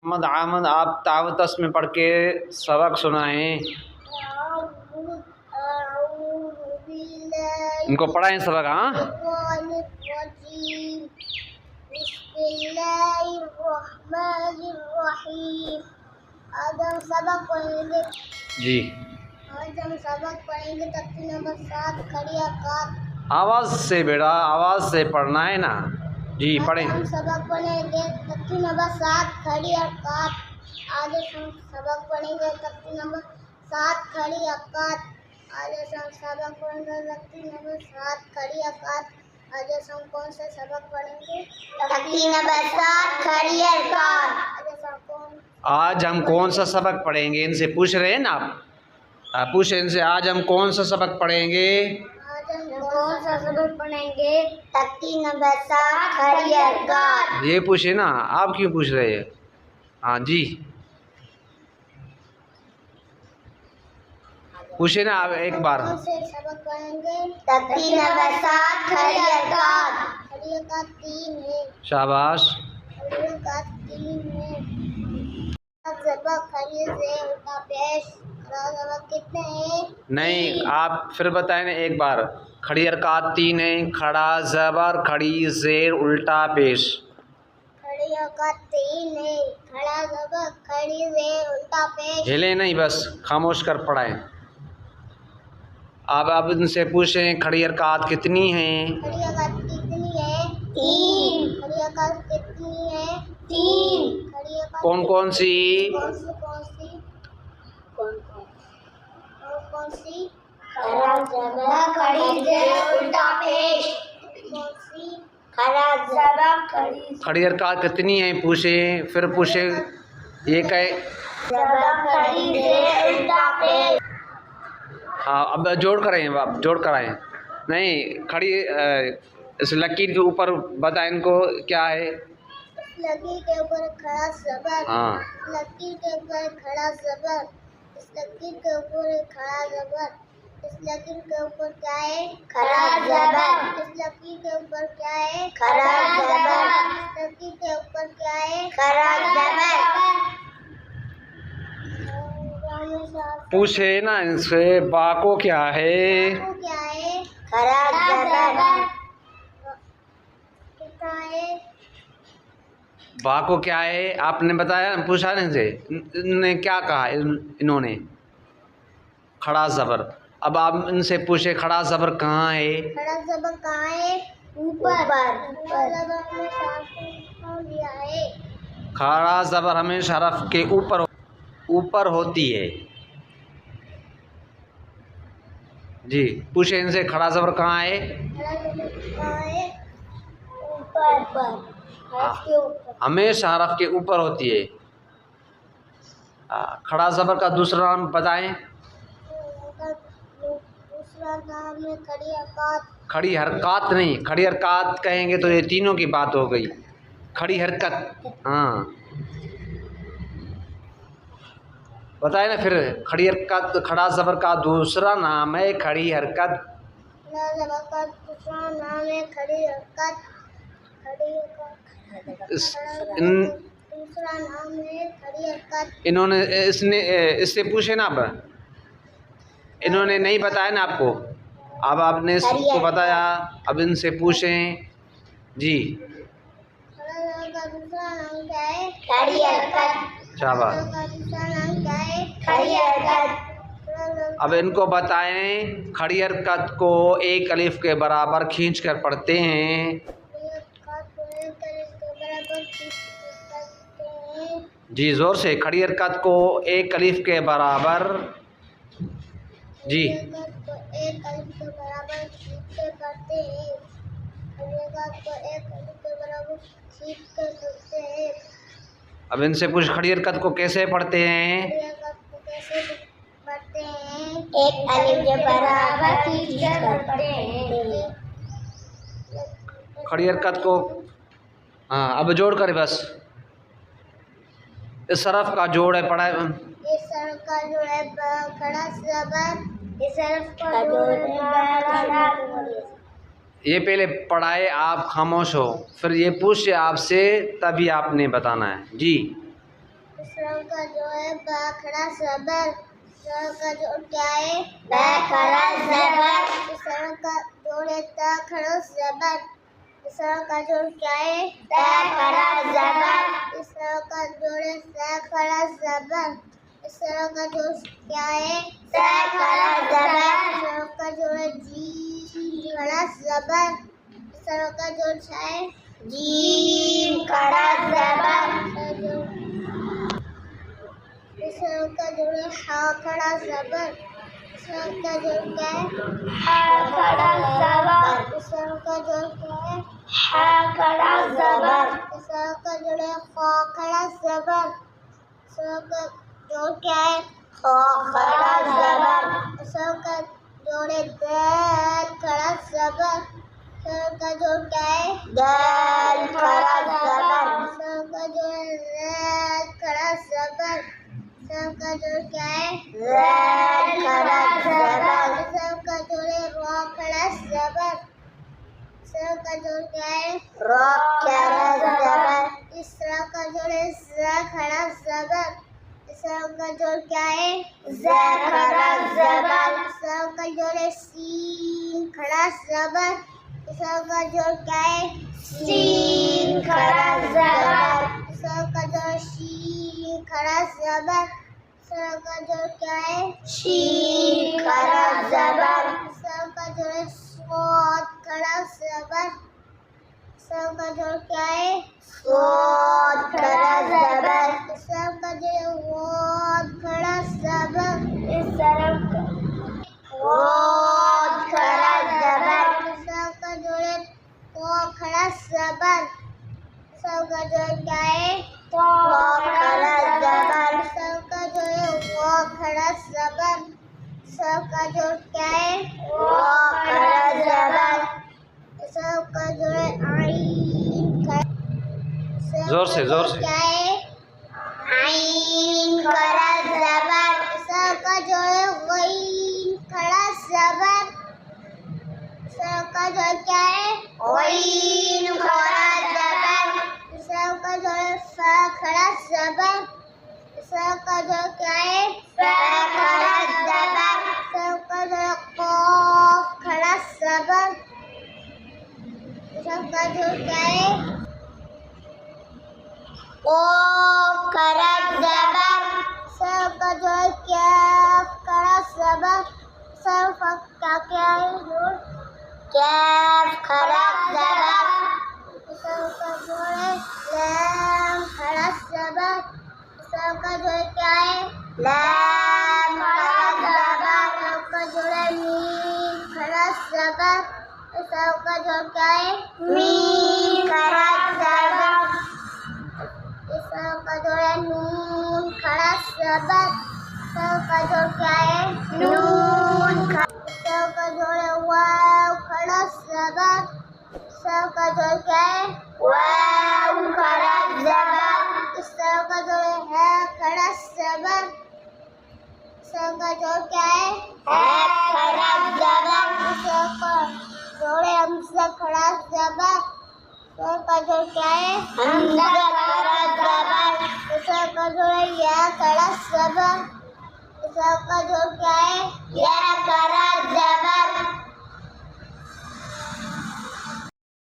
मोहम्मद आमद आप तावतस में पढ़ के सबक सुनाएं। इनको पढ़ाएं सबक। हाँ, आज हम सबक पढ़ेंगे जी। आज हम सबक पढ़ेंगे तख्ती नंबर 7 खड़ी हरकत। आवाज़ से बेटा, आवाज़ से पढ़ना है ना जी। पढ़ें। हम सबक पढ़ेंगे तख्ती नंबर 7 खड़ी हरकत। आज हम सबक पढ़ेंगे तख्ती नंबर 7 खड़ी हरकत। आज हम सबक पढ़ेंगे तख्ती नंबर 7 खड़ी हरकत। आज हम कौन सा सबक पढ़ेंगे? तख्ती नंबर 7 खड़ी हरकत। आज हम कौन सा सबक पढ़ेंगे? इनसे पूछ रहे हैं ना आप पूछे इनसे, आज हम कौन सा सबक पढ़ेंगे? आज हम कौन सा सबक पढ़ेंगे? तख्ती नंबर 7 खड़ी हरकत। ये पूछे ना, आप क्यों पूछ रहे हैं? हाँ जी, पूछे ना आप एक बार। कौन से सबक पढ़ेंगे? तख्ती नंबर 7 खड़ी हरकत। खड़ी हरकत 3 है। शाबाश। खड़ी हरकत 3 है। सबक खड़ी से उल्टा पेश। सबक कितने हैं? नहीं, आप फिर बताएं ना एक बार। खड़ी हरकत 3 है। खड़ा ज़बर, खड़ी ज़ेर, उल्टा पेश। खड़ी हरकत 3 है। खड़ा ज़बर, खड़ी ज़ेर, उल्टा पेश। हिले नहीं, बस खामोश कर पढ़ाएं। आप इनसे पूछें खड़ी हरकत कितनी हैं? खड़ी हरकत कितनी है? 3। खड़ी हरकत कितनी है? 3। खड़ी हरकत कौन कौन सी? कौन सी? कौन सी? खड़ा ज़बर, खड़ी ज़ेर, उल्टा पेश। कौन सी? खड़ा ज़बर, खड़ी हरकत कितनी है पूछे, फिर पूछे ये कहे। ज़बर, खड़ी ज़ेर, उल्टा पेश। हाँ, अब जोड़ कराएं, आप जोड़ कराएं। नहीं, खड़ी इस लकीर के ऊपर बताएं इनको क्या है। लकीर के ऊपर खड़ा ज़बर। हाँ, लकीर के ऊपर खड़ा ज़बर। इस लकीर के ऊपर खड़ा ज़बर। इस लकीर के ऊपर क्या है? खड़ा ज़बर। इस लकीर के ऊपर क्या है? खड़ा ज़बर। इस लकीर के ऊपर क्या है? खड़ा ज़बर। पूछे ना इनसे बा को क्या है? बाको क्या है? खड़ा ज़बर। कितना है? बा को क्या है आपने बताया, पूछा ना इनसे, इन्होंने क्या कहा? इन्होंने खड़ा ज़बर। अब आप इनसे पूछे खड़ा ज़बर कहाँ है? खड़ा ज़बर कहाँ है? ऊपर। खड़ा ज़बर में शार्फ दिया है। खड़ा ज़बर हमेशा हरफ के ऊपर होती है जी। पूछे इनसे खड़ा ज़बर कहाँ है? खड़ा ज़बर कहाँ है? ऊपर। हरफ के ऊपर। हमेशा हरफ के ऊपर होती है। खड़ा ज़बर का दूसरा नाम बताएं। दूसरा नाम है खड़ी हरकत। खड़ी हरकत नहीं, खड़ी हरकत कहेंगे तो ये तीनों की बात हो गई। खड़ी हरकत, हाँ बताए ना फिर। खड़ी हरकत, खड़ा ज़बर का दूसरा नाम है खड़ी हरकत। खड़ा ज़बर का दूसरा नाम है खड़ी हरकत। खड़ी हरकत दूसरा नाम है खड़ी हरकत। इन्होंने इससे पूछे ना, अब इन्होंने नहीं बताया ना आपको, अब आपने इसको बताया, अब इनसे पूछें जी। खड़ा ज़बर का दूसरा नाम क्या है? खड़ी हरकत। शाबाश। का दूसरा नाम क्या है? खड़ी हरकत। अब इनको बताएं खड़ी हरकत को एक अलिफ के बराबर खींच कर पढ़ते हैं जी। ज़ोर से। खड़ी हरकत को एक अलिफ के बराबर जी। एक अलिफ के बराबर खींच कर पढ़ते हैं। खड़ी हरकत को एक अलिफ के बराबर खींच कर पढ़ते हैं। अब इनसे पूछ खड़ी हरकत को कैसे पढ़ते हैं? खड़ी हरकत को कैसे पढ़ते हैं? एक अलिफ के बराबर खींच कर पढ़ते हैं। खड़ी हरकत को हाँ, अब जोड़ कर बस। इस हरफ का जोड़ है पढ़ा है। इस हरफ का जोड़ है खड़ा ज़बर। इस हरफ का जोड़ है। ये पहले पढ़ाए, आप खामोश हो, फिर ये पूछे आपसे, तभी आपने बताना है जी। का जो है बा खड़ा जबर, सर का जोड़ क्या है बा खड़ा जबर, सर का जोड़ है ता खड़ा जबर, सर का जोड़ क्या है ता खड़ा जबर, सर का जोड़ है सा खड़ा जबर, सर का जोड़ क्या है सा खड़ा जबर, सर का जोड़ है जी खड़ा जबर, सर का जोड़ है जीम खड़ा जबर, सर का जोड़ है हा खड़ा जबर, सर का जोड़ क्या है हा खड़ा जबर, सर का जोड़ क्या है हा खड़ा जबर, सर का जोड़ है खा खड़ा जबर, सर का जोड़ क्या है खा खड़ा जबर, सर का जोड़ है दाल खड़ा जबर, सर का जोड़ क्या है दाल खड़ा जबर, सर का जोड़ है दाल खड़ा जबर, सर का जोड़ क्या है दाल खड़ा जबर, सर का जोड़ है रा खड़ा जबर, सर का जोड़ क्या है रा खड़ा जबर, इस सर का जोड़ है ज़ खड़ा जबर, सर का जोड़ क्या है ज़ खड़ा जबर, सर का जोड़ है सीन खड़ा जबर, सर का जोड़ क्या है सीन खड़ा जबर, सर का जोड़ शीन खड़ा जबर, सर का जोड़ क्या है शीन खड़ा जबर, सर का जोड़ है स्वाद खड़ा जबर, सर का जोड़ क्या है स्वाद खड़ा जबर, सर का जोड़ है वाद खड़ा जबर, इस सर का वाद खड़ा जबर, सर का जोड़ है तो खड़ा जबर, सर का जोड़ क्या है तो खड़ा जबर, सर का जोड़ है वो खड़ा जबर, सर का जोड़ क्या है वो खड़ा जबर, सर का जोड़ है आइन खड़ा, जोर से क्या है आइन खड़ा जबर, सर का जोड़ है गईन खड़ा जबर, सर का जोड़ क्या है गईन खड़ा जबर, सर का जोड़ है फा खड़ा जबर, सर का जोड़ क्या है फा खड़ा जबर, सर का जोड़ है कॉफ खड़ा जबर, सर का जोड़ क्या है कॉफ खड़ा जबर, सर का जोड़ है कैफ खड़ा जबर, सर का क्या है जोड़ कैफ खड़ा जबर, सर का जोड़ है लैम खड़ा जबर, सर का जोड़ क्या है लैम खड़ा जबर, सर का जोड़ है मीम खड़ा जबर, सर का जोड़ क्या है मीम खड़ा जबर, सर का जोड़ है नून खड़ा जबर, सर का जोड़ क्या है नून खड़ा, सर का जोड़ है वाव खड़ा जबर, सर का जोड़ क्या है वाव खड़ा जबर, सर का जोड़ है खड़ा जबर, सर का जोड़ क्या है खड़ा जबर, सर का जोड़ है हमजा खड़ा जबर, सर का जोड़ क्या है हमजा खड़ा जबर, सर का जोड़ है या खड़ा जबर, सर का जोड़ क्या है या खड़ा जबर,